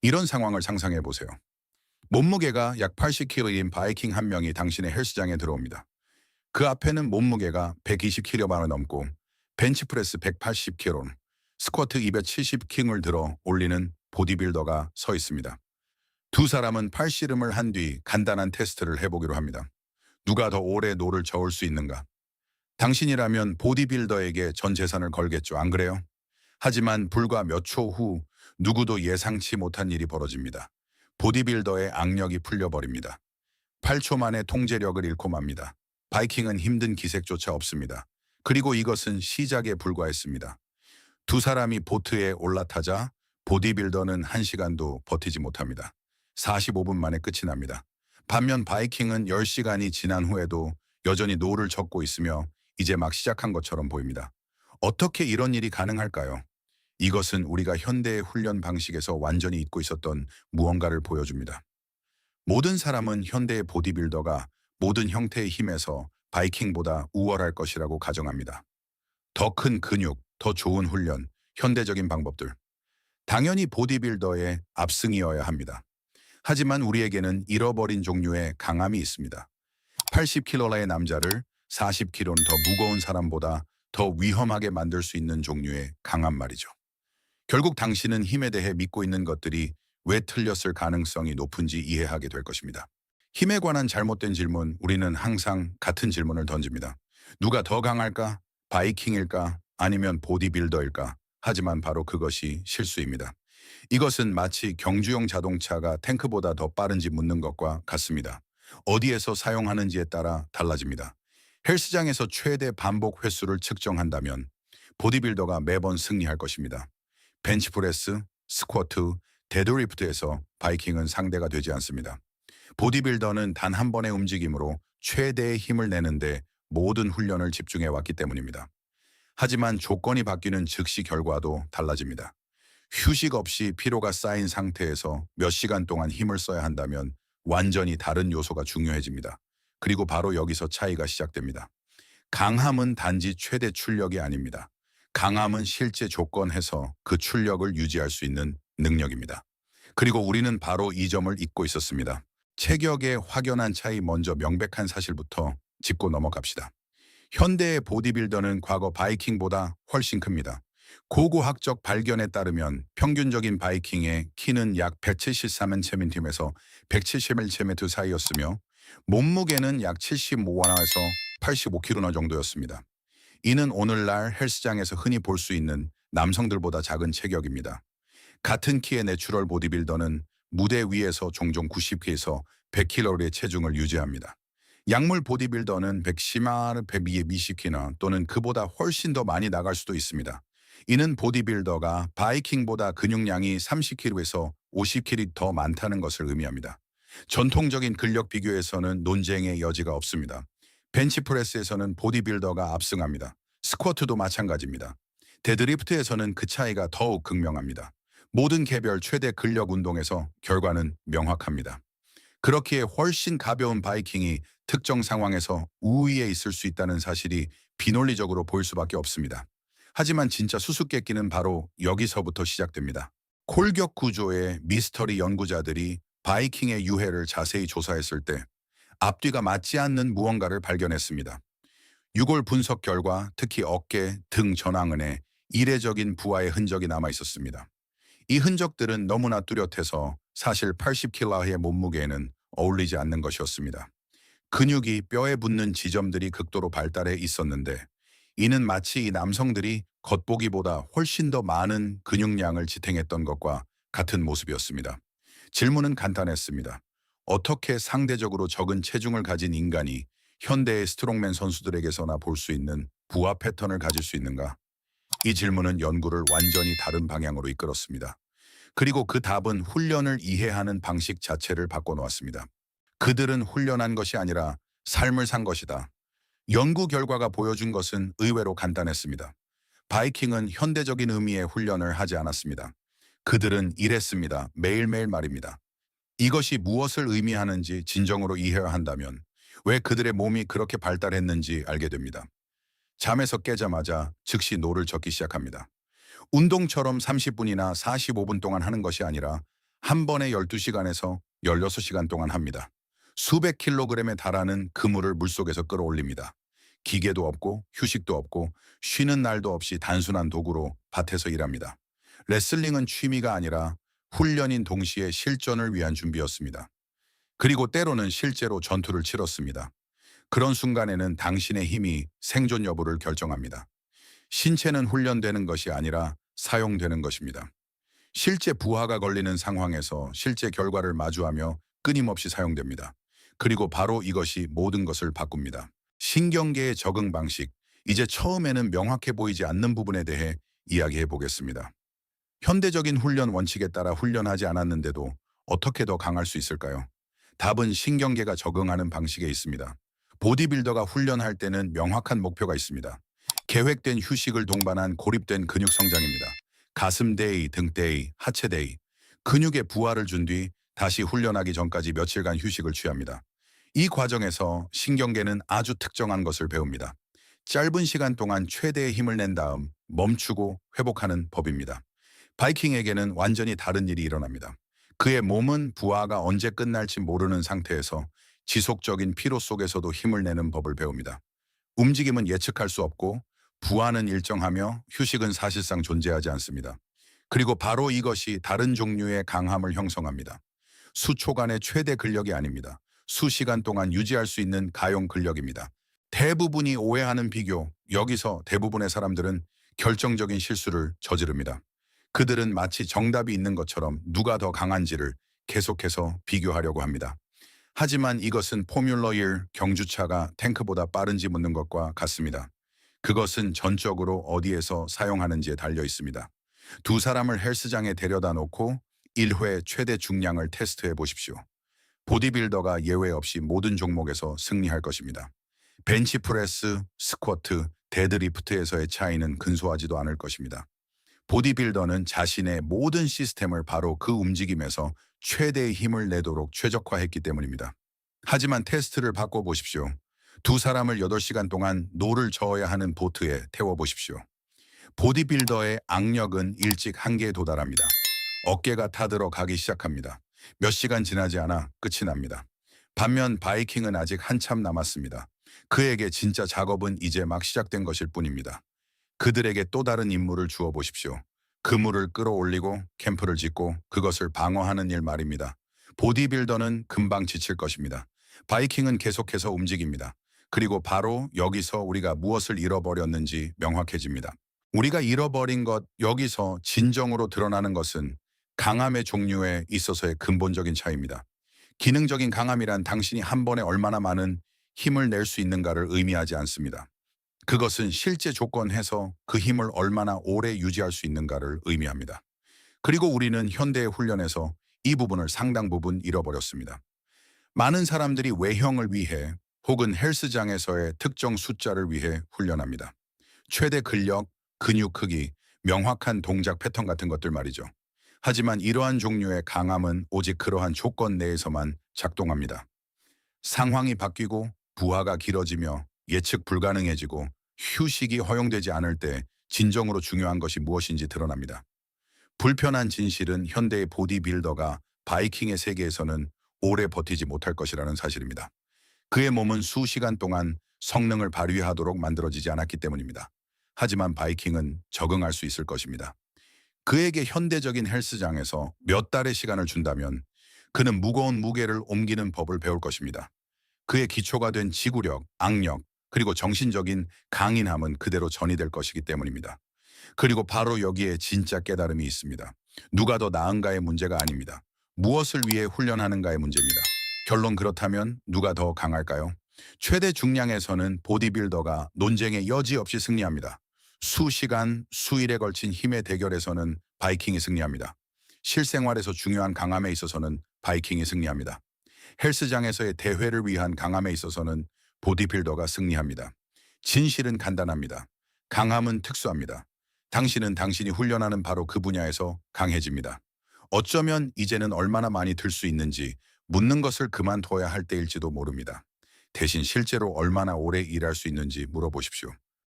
이런 상황을 상상해 보세요. 몸무게가 약 80kg인 바이킹 한 명이 당신의 헬스장에 들어옵니다. 그 앞에는 몸무게가 120kg만을 넘고 벤치프레스 180kg, 스쿼트 270킹을 들어 올리는 보디빌더가 서 있습니다. 두 사람은 팔씨름을 한 뒤 간단한 테스트를 해보기로 합니다. 누가 더 오래 노를 저을 수 있는가? 당신이라면 보디빌더에게 전 재산을 걸겠죠, 안 그래요? 하지만 불과 몇 초 후 누구도 예상치 못한 일이 벌어집니다. 보디빌더의 악력이 풀려버립니다. 8초 만에 통제력을 잃고 맙니다. 바이킹은 힘든 기색조차 없습니다. 그리고 이것은 시작에 불과했습니다. 두 사람이 보트에 올라타자 보디빌더는 1시간도 버티지 못합니다. 45분 만에 끝이 납니다. 반면 바이킹은 10시간이 지난 후에도 여전히 노를 젓고 있으며 이제 막 시작한 것처럼 보입니다. 어떻게 이런 일이 가능할까요? 이것은 우리가 현대의 훈련 방식에서 완전히 잊고 있었던 무언가를 보여줍니다. 모든 사람은 현대의 보디빌더가 모든 형태의 힘에서 바이킹보다 우월할 것이라고 가정합니다. 더 큰 근육, 더 좋은 훈련, 현대적인 방법들. 당연히 보디빌더의 압승이어야 합니다. 하지만 우리에게는 잃어버린 종류의 강함이 있습니다. 80kg의 남자를 40kg는 더 무거운 사람보다 더 위험하게 만들 수 있는 종류의 강함 말이죠. 결국 당신은 힘에 대해 믿고 있는 것들이 왜 틀렸을 가능성이 높은지 이해하게 될 것입니다. 힘에 관한 잘못된 질문, 우리는 항상 같은 질문을 던집니다. 누가 더 강할까? 바이킹일까? 아니면 보디빌더일까? 하지만 바로 그것이 실수입니다. 이것은 마치 경주용 자동차가 탱크보다 더 빠른지 묻는 것과 같습니다. 어디에서 사용하는지에 따라 달라집니다. 헬스장에서 최대 반복 횟수를 측정한다면 보디빌더가 매번 승리할 것입니다. 벤치프레스, 스쿼트, 데드리프트에서 바이킹은 상대가 되지 않습니다. 보디빌더는 단 한 번의 움직임으로 최대의 힘을 내는데 모든 훈련을 집중해 왔기 때문입니다. 하지만 조건이 바뀌는 즉시 결과도 달라집니다. 휴식 없이 피로가 쌓인 상태에서 몇 시간 동안 힘을 써야 한다면 완전히 다른 요소가 중요해집니다. 그리고 바로 여기서 차이가 시작됩니다. 강함은 단지 최대 출력이 아닙니다. 강함은 실제 조건에서 그 출력을 유지할 수 있는 능력입니다. 그리고 우리는 바로 이 점을 잊고 있었습니다. 체격의 확연한 차이, 먼저 명백한 사실부터 짚고 넘어갑시다. 현대의 보디빌더는 과거 바이킹보다 훨씬 큽니다. 고고학적 발견에 따르면 평균적인 바이킹의 키는 약 173cm에서 171cm 사이였으며 몸무게는 약 75에서 85kg 정도였습니다. 이는 오늘날 헬스장에서 흔히 볼 수 있는 남성들보다 작은 체격입니다. 같은 키의 내추럴 보디빌더는 무대 위에서 종종 90kg에서 100kg의 체중을 유지합니다. 약물 보디빌더는 110나 120kg 또는 그보다 훨씬 더 많이 나갈 수도 있습니다. 이는 보디빌더가 바이킹보다 근육량이 30kg에서 50kg 더 많다는 것을 의미합니다. 전통적인 근력 비교에서는 논쟁의 여지가 없습니다. 벤치프레스에서는 보디빌더가 압승합니다. 스쿼트도 마찬가지입니다. 데드리프트에서는 그 차이가 더욱 극명합니다. 모든 개별 최대 근력 운동에서 결과는 명확합니다. 그렇기에 훨씬 가벼운 바이킹이 특정 상황에서 우위에 있을 수 있다는 사실이 비논리적으로 보일 수밖에 없습니다. 하지만 진짜 수수께끼는 바로 여기서부터 시작됩니다. 콜격 구조의 미스터리 연구자들이 바이킹의 유해를 자세히 조사했을 때 앞뒤가 맞지 않는 무언가를 발견했습니다. 유골 분석 결과 특히 어깨, 등 전왕근에 이례적인 부하의 흔적이 남아 있었습니다. 이 흔적들은 너무나 뚜렷해서 사실 80kg의 몸무게에는 어울리지 않는 것이었습니다. 근육이 뼈에 붙는 지점들이 극도로 발달해 있었는데 이는 마치 이 남성들이 겉보기보다 훨씬 더 많은 근육량을 지탱했던 것과 같은 모습이었습니다. 질문은 간단했습니다. 어떻게 상대적으로 적은 체중을 가진 인간이 현대의 스트롱맨 선수들에게서나 볼 수 있는 부하 패턴을 가질 수 있는가? 이 질문은 연구를 완전히 다른 방향으로 이끌었습니다. 그리고 그 답은 훈련을 이해하는 방식 자체를 바꿔놓았습니다. 그들은 훈련한 것이 아니라 삶을 산 것이다. 연구 결과가 보여준 것은 의외로 간단했습니다. 바이킹은 현대적인 의미의 훈련을 하지 않았습니다. 그들은 일했습니다. 매일매일 말입니다. 이것이 무엇을 의미하는지 진정으로 이해해야 한다면 왜 그들의 몸이 그렇게 발달했는지 알게 됩니다. 잠에서 깨자마자 즉시 노를 젓기 시작합니다. 운동처럼 30분이나 45분 동안 하는 것이 아니라 한 번에 12시간에서 16시간 동안 합니다. 수백 킬로그램에 달하는 그물을 물속에서 끌어올립니다. 기계도 없고 휴식도 없고 쉬는 날도 없이 단순한 도구로 밭에서 일합니다. 레슬링은 취미가 아니라 훈련인 동시에 실전을 위한 준비였습니다. 그리고 때로는 실제로 전투를 치렀습니다. 그런 순간에는 당신의 힘이 생존 여부를 결정합니다. 신체는 훈련되는 것이 아니라 사용되는 것입니다. 실제 부하가 걸리는 상황에서 실제 결과를 마주하며 끊임없이 사용됩니다. 그리고 바로 이것이 모든 것을 바꿉니다. 신경계의 적응 방식, 이제 처음에는 명확해 보이지 않는 부분에 대해 이야기해 보겠습니다. 현대적인 훈련 원칙에 따라 훈련하지 않았는데도 어떻게 더 강할 수 있을까요? 답은 신경계가 적응하는 방식에 있습니다. 보디빌더가 훈련할 때는 명확한 목표가 있습니다. 계획된 휴식을 동반한 고립된 근육 성장입니다. 가슴 데이, 등 데이, 하체 데이. 근육에 부하를 준 뒤 다시 훈련하기 전까지 며칠간 휴식을 취합니다. 이 과정에서 신경계는 아주 특정한 것을 배웁니다. 짧은 시간 동안 최대의 힘을 낸 다음 멈추고 회복하는 법입니다. 바이킹에게는 완전히 다른 일이 일어납니다. 그의 몸은 부하가 언제 끝날지 모르는 상태에서 지속적인 피로 속에서도 힘을 내는 법을 배웁니다. 움직임은 예측할 수 없고 부하는 일정하며 휴식은 사실상 존재하지 않습니다. 그리고 바로 이것이 다른 종류의 강함을 형성합니다. 수초간의 최대 근력이 아닙니다. 수시간 동안 유지할 수 있는 가용 근력입니다. 대부분이 오해하는 비교, 여기서 대부분의 사람들은 결정적인 실수를 저지릅니다. 그들은 마치 정답이 있는 것처럼 누가 더 강한지를 계속해서 비교하려고 합니다. 하지만 이것은 포뮬러 1 경주차가 탱크보다 빠른지 묻는 것과 같습니다. 그것은 전적으로 어디에서 사용하는지에 달려 있습니다. 두 사람을 헬스장에 데려다 놓고 1회 최대 중량을 테스트해 보십시오. 보디빌더가 예외 없이 모든 종목에서 승리할 것입니다. 벤치프레스, 스쿼트, 데드리프트에서의 차이는 근소하지도 않을 것입니다. 보디빌더는 자신의 모든 시스템을 바로 그 움직임에서 최대의 힘을 내도록 최적화했기 때문입니다. 하지만 테스트를 바꿔보십시오. 두 사람을 8시간 동안 노를 저어야 하는 보트에 태워보십시오. 보디빌더의 악력은 일찍 한계에 도달합니다. 어깨가 타들어 가기 시작합니다. 몇 시간 지나지 않아 끝이 납니다. 반면 바이킹은 아직 한참 남았습니다. 그에게 진짜 작업은 이제 막 시작된 것일 뿐입니다. 그들에게 또 다른 임무를 주어 보십시오. 그물을 끌어올리고 캠프를 짓고 그것을 방어하는 일 말입니다. 보디빌더는 금방 지칠 것입니다. 바이킹은 계속해서 움직입니다. 그리고 바로 여기서 우리가 무엇을 잃어버렸는지 명확해집니다. 우리가 잃어버린 것, 여기서 진정으로 드러나는 것은 강함의 종류에 있어서의 근본적인 차이입니다. 기능적인 강함이란 당신이 한 번에 얼마나 많은 힘을 낼 수 있는가를 의미하지 않습니다. 그것은 실제 조건에서 그 힘을 얼마나 오래 유지할 수 있는가를 의미합니다. 그리고 우리는 현대의 훈련에서 이 부분을 상당 부분 잃어버렸습니다. 많은 사람들이 외형을 위해 혹은 헬스장에서의 특정 숫자를 위해 훈련합니다. 최대 근력, 근육 크기, 명확한 동작 패턴 같은 것들 말이죠. 하지만 이러한 종류의 강함은 오직 그러한 조건 내에서만 작동합니다. 상황이 바뀌고 부하가 길어지며 예측 불가능해지고 휴식이 허용되지 않을 때 진정으로 중요한 것이 무엇인지 드러납니다. 불편한 진실은 현대의 보디빌더가 바이킹의 세계에서는 오래 버티지 못할 것이라는 사실입니다. 그의 몸은 수시간 동안 성능을 발휘하도록 만들어지지 않았기 때문입니다. 하지만 바이킹은 적응할 수 있을 것입니다. 그에게 현대적인 헬스장에서 몇 달의 시간을 준다면 그는 무거운 무게를 옮기는 법을 배울 것입니다. 그의 기초가 된 지구력, 악력, 그리고 정신적인 강인함은 그대로 전이될 것이기 때문입니다. 그리고 바로 여기에 진짜 깨달음이 있습니다. 누가 더 나은가의 문제가 아닙니다. 무엇을 위해 훈련하는가의 문제입니다. 결론 그렇다면 누가 더 강할까요? 최대 중량에서는 보디빌더가 논쟁의 여지 없이 승리합니다. 수시간, 수일에 걸친 힘의 대결에서는 바이킹이 승리합니다. 실생활에서 중요한 강함에 있어서는 바이킹이 승리합니다. 헬스장에서의 대회를 위한 강함에 있어서는 보디빌더가 승리합니다. 진실은 간단합니다. 강함은 특수합니다. 당신은 당신이 훈련하는 바로 그 분야에서 강해집니다. 어쩌면 이제는 얼마나 많이 들 수 있는지 묻는 것을 그만둬야 할 때일지도 모릅니다. 대신 실제로 얼마나 오래 일할 수 있는지 물어보십시오.